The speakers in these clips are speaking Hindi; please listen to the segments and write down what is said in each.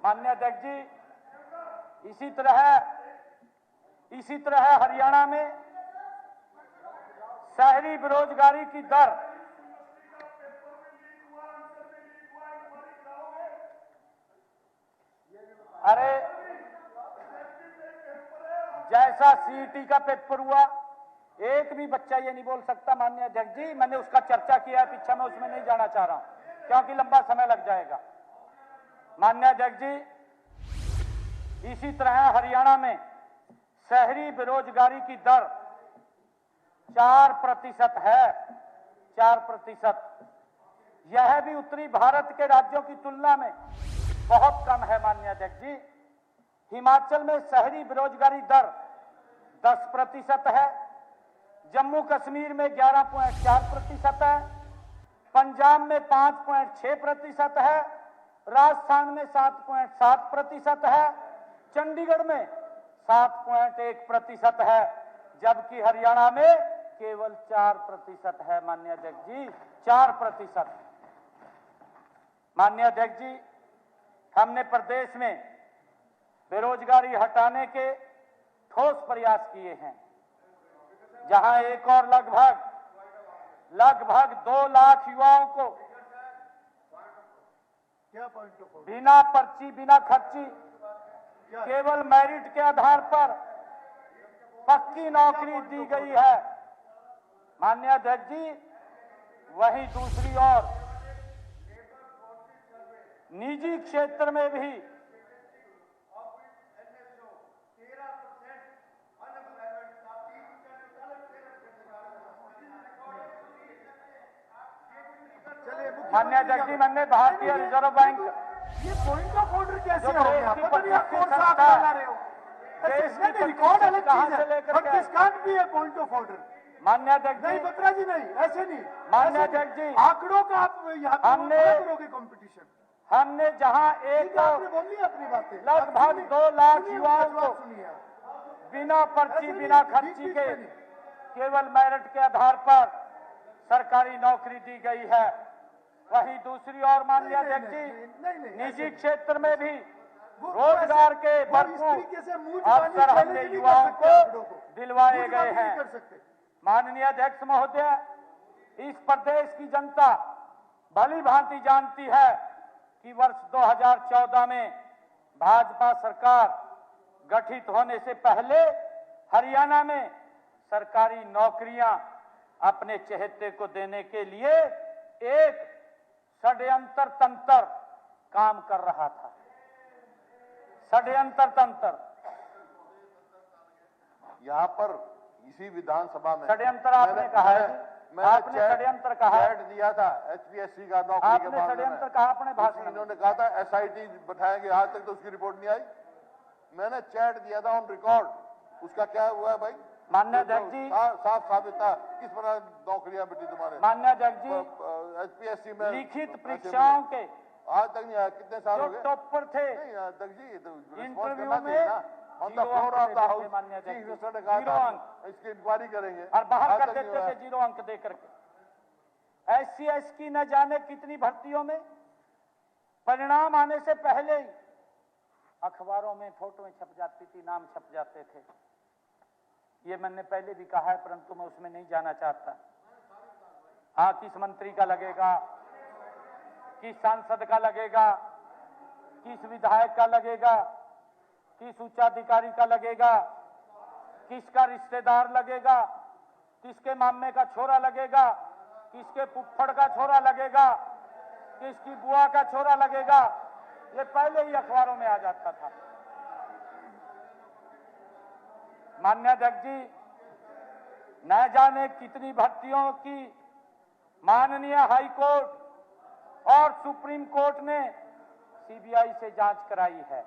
माननीय अध्यक्ष जी, इसी तरह हरियाणा में शहरी बेरोजगारी की दर जैसा सीईटी का पेपर हुआ, एक भी बच्चा ये नहीं बोल सकता माननीय अध्यक्ष जी मैंने उसका चर्चा किया है पीछे, मैं उसमें नहीं जाना चाह रहा हूं क्योंकि लंबा समय लग जाएगा। माननीय अध्यक्ष जी, इसी तरह हरियाणा में शहरी बेरोजगारी की दर 4% है, 4%। यह भी उत्तरी भारत के राज्यों की तुलना में बहुत कम है। माननीय अध्यक्ष जी, हिमाचल में शहरी बेरोजगारी दर 10% है, जम्मू कश्मीर में 11.4% है, पंजाब में 5.6% है, राजस्थान में 7.7% है, चंडीगढ़ में 7.1% है, जबकि हरियाणा में केवल 4% है। माननीय अध्यक्ष जी, 4%। माननीय अध्यक्ष जी, हमने प्रदेश में बेरोजगारी हटाने के ठोस प्रयास किए हैं, जहां एक और लगभग 2 लाख युवाओं को बिना पर्ची बिना खर्ची केवल मेरिट के आधार पर पक्की नौकरी दी गई है। माननीय अध्यक्ष जी, वहीं दूसरी ओर निजी क्षेत्र में भी माननीय अध्यक्ष जी, मैंने भारतीय रिजर्व बैंक ये पॉइंट ऑफ ऑर्डर कैसे हो गया? देश की पता नहीं आप कौन सा प्रतिष्ठित आप बता रहे हो? देश की रिकॉर्ड अलग कहां चीज से है, लेकर बट के this can't be A point of order. माननीय अध्यक्ष नहीं जी, बत्रा जी, नहीं ऐसे नहीं। माननीय ऐसे नहीं। अध्यक्ष जी, आंकड़ों का आप यहाँ पे हमने- मना करोगे कंपटीशन। हमने जहां एक आपने बोली अपनी बातें, लगभग 2 लाख सुनिए, युवाओं को बात सुनिए आप। बिना पर्ची ऐसे बिना नहीं, खर्ची बीच के में नहीं। केवल मेरिट के आधार पर सरकारी नौकरी दी गई है। वहीं दूसरी ओर माननीय अध्यक्ष जी, निजी क्षेत्र में भी रोजगार के भरपूर अवसर हमने युवाओं को दिलवाए गए हैं। माननीय अध्यक्ष महोदय, इस प्रदेश की जनता भली भांति जानती है कि वर्ष 2014 में भाजपा सरकार गठित होने से पहले हरियाणा में सरकारी नौकरियां अपने चहेते को देने के लिए एक षड्यंत्र तंत्र काम कर रहा था। षड्यंत्र तंत्र यहाँ पर इसी विधानसभा में षड्यंत्र आपने कहा है, आपने षड्यंत्र कहा, चैट दिया था एचपीएससी का नौकरी के आपने मामले षड्यंत्र में। कहा अपने भाषण में। इन्होंने कहा था एसआईटी बैठाएंगे, आज तक तो उसकी रिपोर्ट नहीं आई। मैंने चैट दिया था ऑन रिकॉर्ड, उसका क्या हुआ है भाई? माननीय अध्यक्ष जी, साफ साबित था किस तरह नौकरियां बेटी तुम्हारे। माननीय अध्यक्ष जी, एचपीएससी में लिखित परीक्षाओं के आज तक नहीं आया, कितने साल हो जो गए? टॉपर थे नहीं अध्यक्ष जी, तो इंटरव्यू करना चाहिए में ना। On the 0 floor of the अंक हाउस देते माननीय चीफ अध्यक्ष मिनिस्टर ने जी, कहा 0 था अंक इसकी इंक्वायरी करेंगे और बाहर आज कर तक नहीं देते हुआ। थे 0 अंक दे करके। एससी की न जाने कितनी भर्तियों में परिणाम आने से पहले ही अखबारों में फोटो छप जाती थी, नाम छप जाते थे। ये मैंने पहले भी कहा है, परंतु मैं उसमें नहीं जाना चाहता। हाँ, किस मंत्री का लगेगा, किस सांसद का लगेगा, किस विधायक का लगेगा, किस उच्चाधिकारी का लगेगा, किसका रिश्तेदार लगेगा, किसके मामे का छोरा लगेगा, किसके फुफ्फड़ का छोरा लगेगा, किसकी बुआ का छोरा लगेगा, ये पहले ही अखबारों में आ जाता था। माननीय अध्यक्ष जी, न जाने कितनी भर्तियों की माननीय हाई कोर्ट और सुप्रीम कोर्ट ने सीबीआई से जांच कराई है।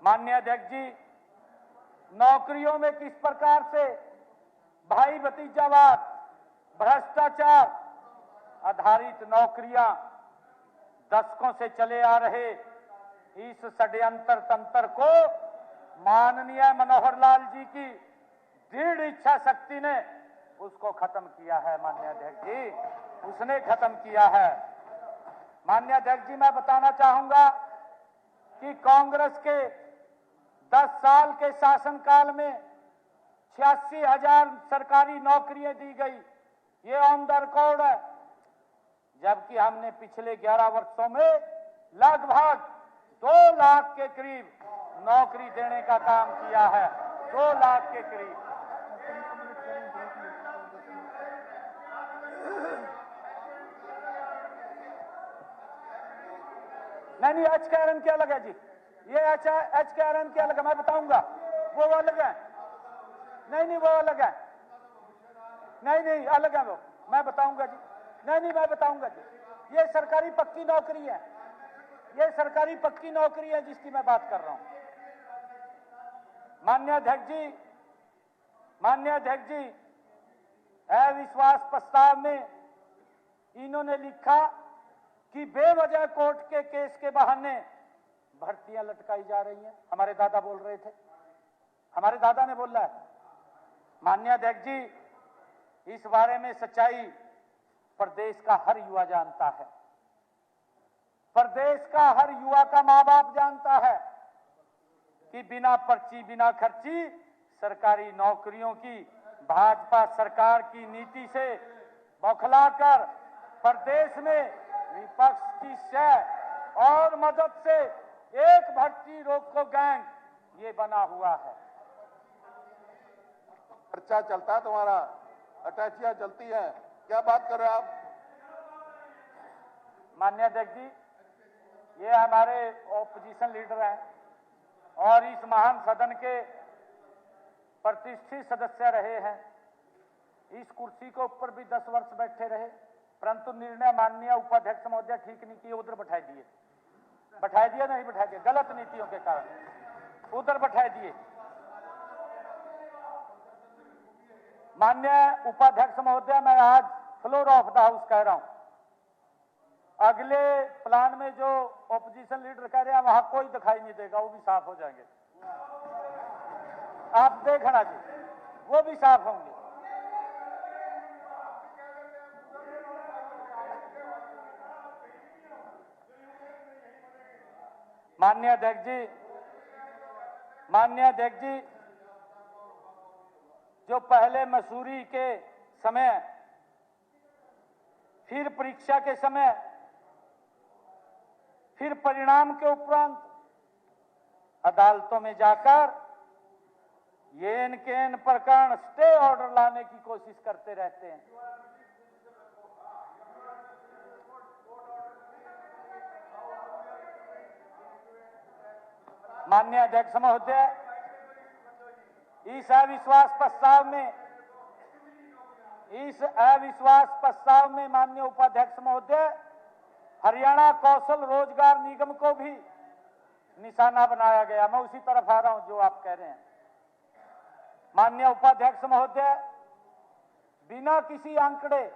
माननीय अध्यक्ष जी, नौकरियों में किस प्रकार से भाई भतीजावाद, भ्रष्टाचार आधारित नौकरियां दशकों से चले आ रहे इस षड्यंत्र तंत्र को माननीय मनोहर लाल जी की दृढ़ इच्छा शक्ति ने उसको खत्म किया है। माननीय अध्यक्ष जी, उसने खत्म किया है। माननीय अध्यक्ष जी, मैं बताना चाहूंगा कि कांग्रेस के 10 साल के शासनकाल में 86,000 सरकारी नौकरियां दी गई, ये ऑन द रिकॉर्ड है। जबकि हमने पिछले 11 वर्षों में लगभग 2 लाख के करीब नौकरी देने का काम किया है, 2 लाख के करीब। नहीं, एच के आर एन क्या लगा जी, ये एच के आर एन क्या लगा, मैं बताऊंगा। वो अलग है, नहीं वो अलग है, नहीं अलग है वो, मैं बताऊंगा जी। नहीं मैं बताऊंगा जी। ये सरकारी पक्की नौकरी है, ये सरकारी पक्की नौकरी है जिसकी मैं बात कर रहा हूं। माननीय अध्यक्ष जी, अविश्वास प्रस्ताव में इन्होंने लिखा कि बेवजह कोर्ट के केस के बहाने भर्तियां लटकाई जा रही हैं। हमारे दादा बोल रहे थे, हमारे दादा ने बोला है। माननीय अध्यक्ष जी, इस बारे में सच्चाई प्रदेश का हर युवा जानता है, प्रदेश का हर युवा का मां बाप जानता है कि बिना पर्ची बिना खर्ची सरकारी नौकरियों की भाजपा सरकार की नीति से बौखलाकर प्रदेश में विपक्ष की शह और मदद से एक भर्ती रोको गैंग ये बना हुआ है। पर्चा चलता है तुम्हारा, अटैचियां चलती हैं, क्या बात कर रहे हैं आप? माननीय अध्यक्ष जी, ये हमारे ऑपोजिशन लीडर हैं और इस महान सदन के प्रतिष्ठित सदस्य रहे हैं। इस कुर्सी के ऊपर भी 10 वर्ष बैठे रहे, परंतु निर्णय माननीय उपाध्यक्ष महोदय ठीक नहीं किए, उधर बैठा दिए, नहीं बैठा दिए, गलत नीतियों के कारण उधर बैठा दिए। माननीय उपाध्यक्ष महोदय, मैं आज फ्लोर ऑफ द हाउस कह रहा हूं, अगले प्लान में जो ऑपोजिशन लीडर कह रहे हैं वहां कोई दिखाई नहीं देगा, वो भी साफ हो जाएंगे। आप देखना जी, वो भी साफ होंगे। माननीय अध्यक्ष जी, जो पहले मसूरी के समय, फिर परीक्षा के समय, फिर परिणाम के उपरांत अदालतों में जाकर ये एन प्रकरण स्टे ऑर्डर लाने की कोशिश करते रहते हैं। माननीय अध्यक्ष महोदय, इस अविश्वास प्रस्ताव में माननीय उपाध्यक्ष महोदय, हरियाणा कौशल रोजगार निगम को भी निशाना बनाया गया। मैं उसी तरफ आ रहा हूं जो आप कह रहे हैं। माननीय उपाध्यक्ष महोदय, बिना किसी आंकड़े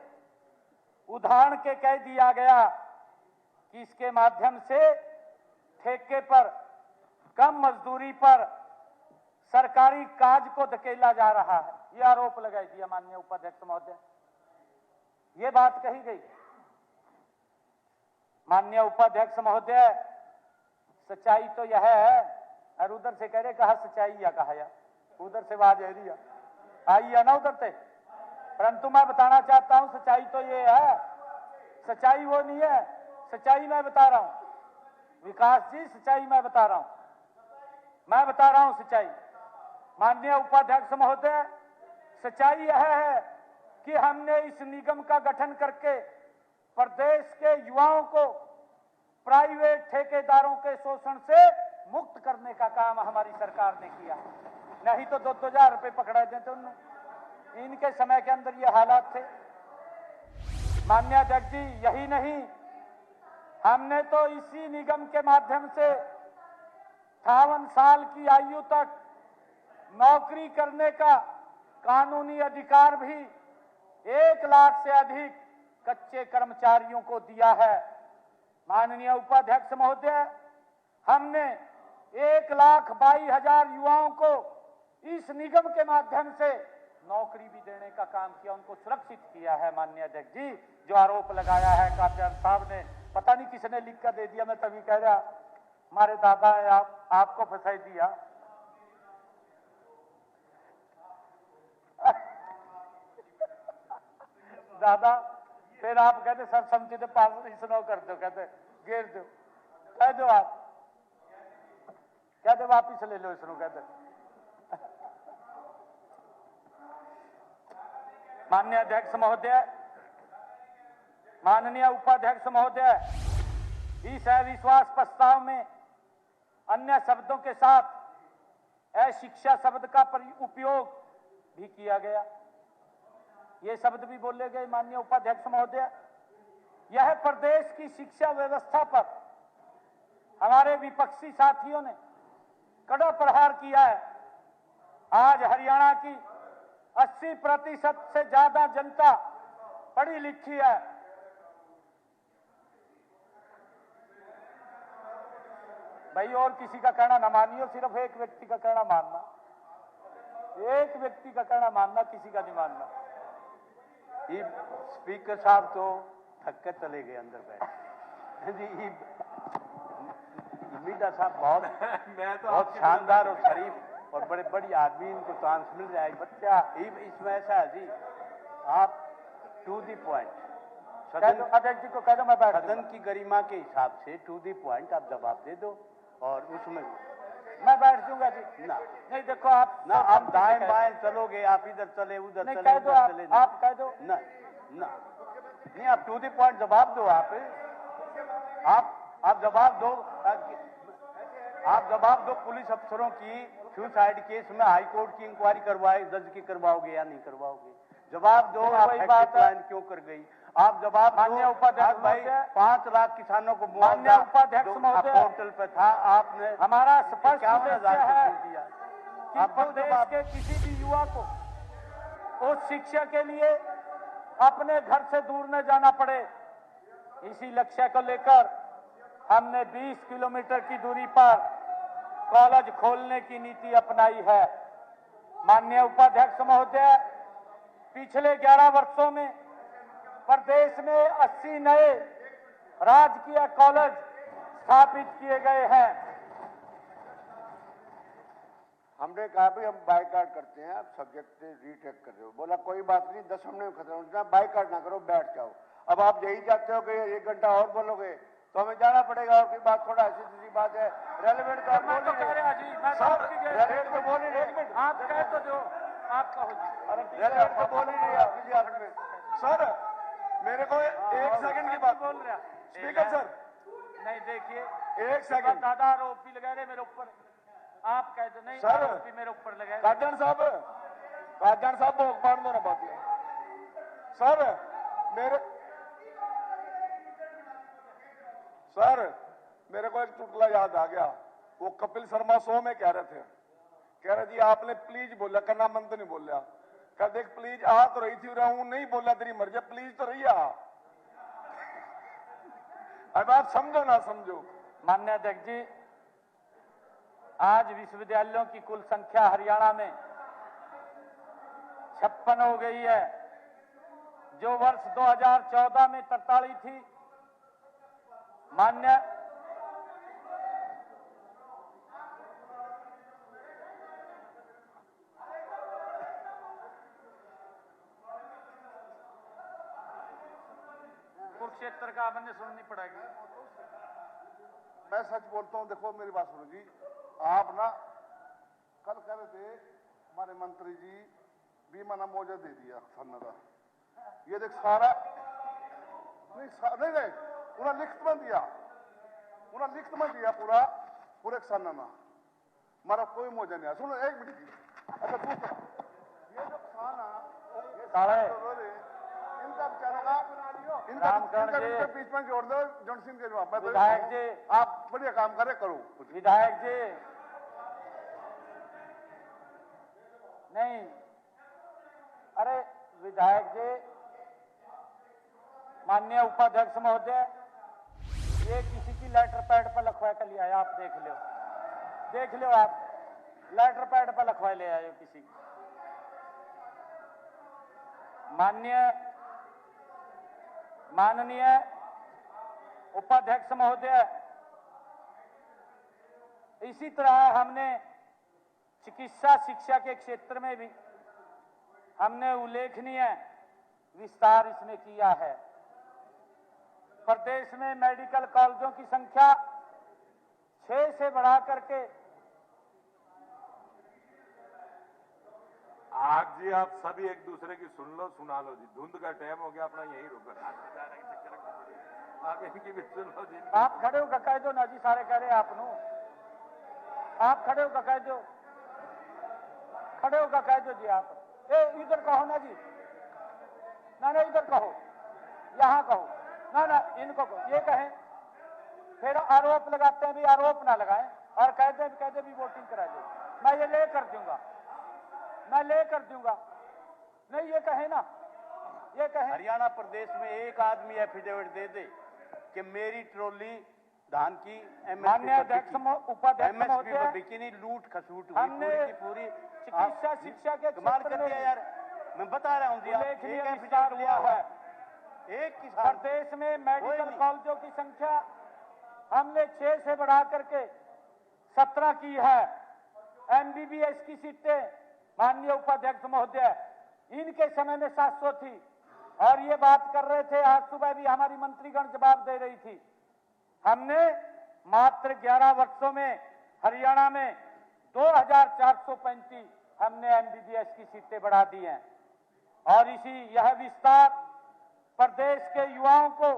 उदाहरण के कह दिया गया कि इसके माध्यम से ठेके पर कम मजदूरी पर सरकारी काज को धकेला जा रहा है, यह आरोप लगाई दिया माननीय उपाध्यक्ष महोदय। यह बात कही गई। माननीय उपाध्यक्ष महोदय, सच्चाई तो यह है, और उधर से कह रहे कहा सच्चाई या कहा या, उधर से आवाज आई है ना उधर से, परंतु मैं बताना चाहता हूं सच्चाई तो ये है, सच्चाई वो नहीं है, सच्चाई मैं बता रहा हूं विकास जी, सच्चाई मैं बता रहा हूं सच्चाई। माननीय उपाध्यक्ष महोदय, सच्चाई यह है कि हमने इस निगम का गठन करके प्रदेश के युवाओं को प्राइवेट ठेकेदारों के शोषण से मुक्त करने का काम हमारी सरकार ने किया। नहीं तो 2,000 रुपए पकड़ा देते उन्होंने, इनके समय के अंदर ये हालात थे। माननीय अध्यक्ष जी, यही नहीं, हमने तो इसी निगम के माध्यम से 58 साल की आयु तक नौकरी करने का कानूनी अधिकार भी 1 लाख से अधिक कच्चे कर्मचारियों को दिया है। माननीय उपाध्यक्ष महोदय, हमने 1,22,000 युवाओं को इस निगम के माध्यम से नौकरी भी देने का काम किया, उनको सुरक्षित किया है। माननीय अध्यक्ष जी, जो आरोप लगाया है काप्यान साहब ने, पता नहीं किसने लिख कर दे दिया, मैं तभी कह रहा हमारे दादा है, आपको फंसाई दिया। दादा फिर आप कहते सर समझी तो पास नहीं सुनाओ कर दो, कहते घेर दो, कह दो आप, कहते वापिस ले लो इसको, कहते। माननीय अध्यक्ष महोदय, माननीय उपाध्यक्ष महोदय, इस अविश्वास प्रस्ताव में अन्य शब्दों के साथ अशिक्षा शब्द का उपयोग भी किया गया। ये शब्द भी बोले गए। माननीय उपाध्यक्ष महोदय, यह प्रदेश की शिक्षा व्यवस्था पर हमारे विपक्षी साथियों ने कड़ा प्रहार किया है। आज हरियाणा की 80% से ज्यादा जनता पढ़ी लिखी है। भाई और किसी का कहना ना मानियो, सिर्फ एक व्यक्ति का कहना मानना, एक व्यक्ति का कहना मानना, किसी का नहीं मानना। ये स्पीकर साहब तो थक कर चले गए अंदर बैठ जी। मीडा साहब बहुत शानदार और शरीफ और बड़े बड़ी आदमी, इनको चांस मिल रहा है। बच्चा इसमें ऐसा है जी, आप टू दी पॉइंट, अध्यक्ष जी को कह दो, मैं बैठ सदन की गरिमा के हिसाब से टू दी पॉइंट आप जवाब दे दो और उसमें मैं बैठ जाऊंगा जी। ना नहीं, देखो आप ना, आप दाएं बाएं चलोगे, आप इधर चले उधर चले, कह दो आप कह दो ना ना नहीं, आप टू दी पॉइंट जवाब दो। आप जवाब दो, आप जवाब दो। पुलिस अफसरों की सुसाइड केस में हाई कोर्ट की इंक्वायरी करवाए, जज की करवाओगे या नहीं करवाओगे? जवाब दो। आप प्लान क्यों कर गई? आप जवाब दो। उपाध्यक्ष भाई, 5 लाख किसानों को माननीय उपाध्यक्ष महोदय पोर्टल पे था, आपने हमारा स्पष्ट उद्देश्य है कि प्रदेश के किसी भी युवा को उस शिक्षा के लिए अपने घर से दूर न जाना पड़े। इसी लक्ष्य को लेकर हमने 20 किलोमीटर की दूरी पर कॉलेज खोलने की नीति अपनाई है। माननीय उपाध्यक्ष महोदय, पिछले 11 वर्षों में प्रदेश में 80 नए राजकीय कॉलेज स्थापित किए गए हैं। हमने कहा भी हम बाइकाट करते हैं, आप सब्जेक्ट रीटेक कर रहे हो। बोला कोई बात नहीं, 10 मिनट में खत्म हो, बाइकाट ना करो, बैठ जाओ। अब आप यही चाहते हो कि 1 घंटा और बोलोगे तो हमें जाना पड़ेगा। और की बात थोड़ा ऐसी दूसरी बात है, रेलिवेंट तो आप बोल ही रहे, रेलिवेंट तो बोल ही रहे, आप कह तो दो, आप कहो जी, रेलिवेंट तो बोल ही रहे आप किसी हाथ में। सर मेरे को 1 सेकंड की बात बोल रहा स्पीकर सर, नहीं देखिए 1 सेकंड, दादा आरोपी लगा रहे मेरे ऊपर, आप कह दो नहीं सर, आरोपी मेरे ऊपर लगाए। काजन साहब भोग मार दो ना बात सर। मेरे को एक चुटकुला याद आ गया। वो कपिल शर्मा शो में कह रहे जी आपने प्लीज बोला, करना मन तो नहीं बोल रहा, कह देख प्लीज आ तो रही थी, रहूं नहीं बोला, तेरी मर्जी, प्लीज तो रही आ। अब आप समझो ना समझो। माननीय अध्यक्ष जी, आज विश्वविद्यालयों की कुल संख्या हरियाणा में 56 हो गई है, जो वर्ष 2014 में 43 थी। मान्य कुरुक्षेत्र का आपने सुननी पड़ेगी। मैं सच बोलता हूं, देखो मेरी बात सुनो जी, आप ना कल कह रहे थे हमारे मंत्री जी भी मना मुआवजा दे दिया किसानों का। ये देख सारा नहीं उन्हें लिखित में दिया पूरे किसानों ना, हमारा कोई मुआवजा नहीं आया। सुनो 1 मिनट की, अच्छा दूसरा ये जो किसान है इनका बेचारा का इनका बीच में जोड़ दो जॉनसन के जवाब। विधायक जी आप बढ़िया काम करे करो। विधायक जी नहीं, अरे विधायक जी, माननीय उपाध्यक्ष महोदय, ये किसी की लेटर पैड पर लिखवा कर ले आए, आप देख लो आप लेटर पैड पर लिखवा ले आए किसी की। माननीय उपाध्यक्ष महोदय, इसी तरह हमने चिकित्सा शिक्षा के क्षेत्र में भी हमने उल्लेखनीय विस्तार इसमें किया है। प्रदेश में मेडिकल कॉलेजों की संख्या 6 से बढ़ा करके आज जी आप सभी एक दूसरे की सुन लो, सुना लो जी। धुंध का टाइम हो गया, अपना यही रुका। आप इनकी भी सुन लो जी। आप खड़े होकर कह दो ना जी, सारे कह रहे आप नो, आप खड़े होकर कह दो, खड़े होकर कह दो जी। आप इधर कहो ना जी, ना इधर कहो, यहाँ कहो, ना इनको कहो, ये कहें। फिर आरोप लगाते हैं भी, आरोप ना लगाएं और कहते भी वोटिंग करा दो। मैं ये ले कर दूंगा, मैं ले कर दूंगा। नहीं ये कहे ना, ये कहे। हरियाणा प्रदेश में एक आदमी एफिडेविट दे दे कि मेरी ट्रॉली धान की माननीय अध्यक्ष उपाध्यक्ष महोदय बिकिनी लूट खसूट हुई हमने पूरी चिकित्सा शिक्षा के कमाल कर क्षेत्र दिया में यार। मैं बता रहा हूँ जी, उल्लेखनीय विस्तार हुआ है। एक किसान प्रदेश में मेडिकल कॉलेजों की संख्या हमने 6 से बढ़ा करके 17 की है। एमबीबीएस की सीटें माननीय उपाध्यक्ष महोदय इनके समय में 700 थी और ये बात कर रहे थे, आज सुबह भी हमारी मंत्रीगण जवाब दे रही थी। हमने मात्र 11 वर्षों में हरियाणा में 2435 हमने एमबीबीएस की सीटें बढ़ा दी हैं और यह विस्तार प्रदेश के युवाओं को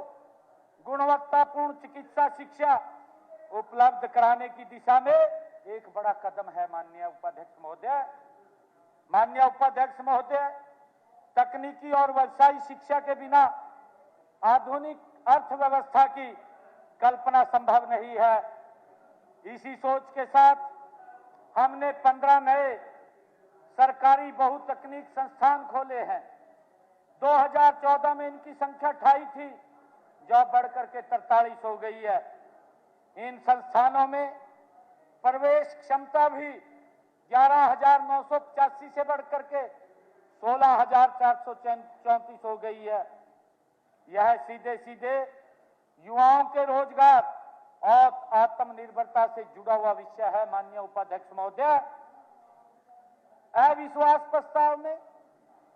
गुणवत्तापूर्ण चिकित्सा शिक्षा उपलब्ध कराने की दिशा में एक बड़ा कदम है। माननीय उपाध्यक्ष महोदय, माननीय उपाध्यक्ष महोदय, तकनीकी और व्यवसायिक शिक्षा के बिना आधुनिक अर्थव्यवस्था की कल्पना संभव नहीं है। इसी सोच के साथ हमने 15 नए सरकारी बहुतकनीक संस्थान खोले हैं। 2014 में इनकी संख्या 28 थी, जो बढ़कर के 43 हो गई है। इन संस्थानों में प्रवेश क्षमता भी 11,985 से बढ़कर के 16,434 हो गई है। यह सीधे सीधे युवाओं के रोजगार और आत्मनिर्भरता से जुड़ा हुआ विषय है। माननीय उपाध्यक्ष महोदय, अविश्वास प्रस्ताव में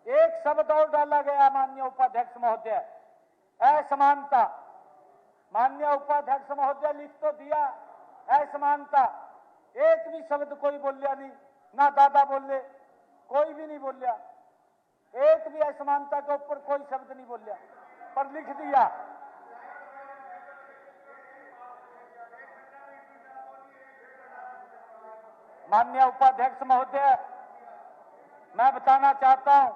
एक शब्द और डाला गया। माननीय उपाध्यक्ष महोदय, असमानता। माननीय उपाध्यक्ष महोदय, लिख तो दिया असमानता, एक भी शब्द कोई बोलिया नहीं, ना दादा बोले, कोई भी नहीं बोलिया, एक भी असमानता के ऊपर कोई शब्द नहीं बोलिया, पर लिख दिया। माननीय उपाध्यक्ष महोदय, मैं बताना चाहता हूं,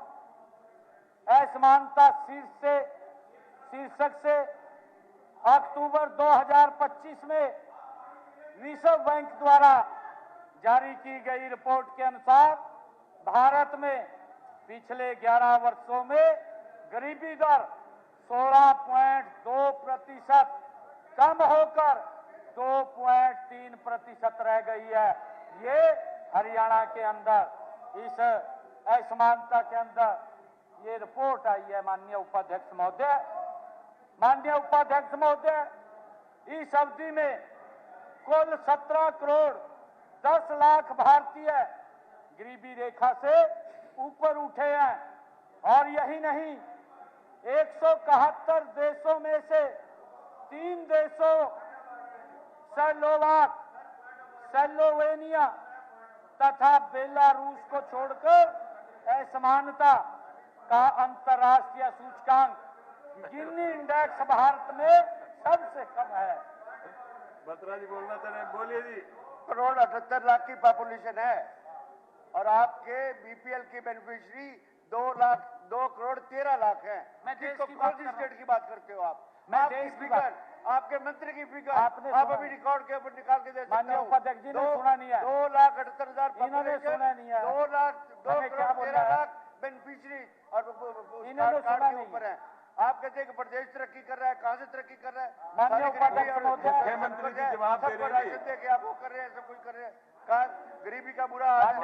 असमानता शीर्षक से अक्टूबर 2025 में विश्व बैंक द्वारा जारी की गई रिपोर्ट के अनुसार भारत में पिछले 11 वर्षों में गरीबी दर 16.2% कम होकर 2.3% रह गई है। ये हरियाणा के अंदर इस असमानता के अंदर ये रिपोर्ट आई है। माननीय उपाध्यक्ष महोदय, माननीय उपाध्यक्ष महोदय, इस अवधि में कुल 17 करोड़ 10 लाख भारतीय गरीबी रेखा से ऊपर उठे हैं और यही नहीं, 171 देशों में से 3 देशों स्लोवेनिया तथा बेलारूस को छोड़कर असमानता का अंतर्राष्ट्रीय सूचकांक गिनी इंडेक्स भारत में सबसे कम है। बत्रा जी बोलना चाह रहे हैं, बोलिए जी। करोड़ 78 लाख की पॉपुलेशन है और आपके बीपीएल की बेनिफिशियरी 2 करोड़ 13 लाख है। मैं देश की कौन सी स्टेट की बात करते हो आप? मैं आपकी देश की फिगर, बात, आपके मंत्री की फिगर आपने आप सुना अभी रिकॉर्ड के ऊपर निकाल के दे सकते हो। माननीय उपाध्यक्ष जी ने सुना नहीं है। 2,78,000 इन्होंने सुना नहीं है। 2 हमें क्या करोड़ बोल 13 रहा है? लाख बेनिफिशियरी और इन्होंने कार्ड सुना के नहीं ऊपर है। आप कहते हैं कि प्रदेश तरक्की कर रहा है, कहां से तरक्की कर रहा है? माननीय उपाध्यक्ष महोदय, मुख्यमंत्री जी जवाब दे रहे हैं। सबको राशन दे के आप वो कर रहे हैं, सब कुछ कर रहे हैं। कहा गरीबी का बुरा हाल है।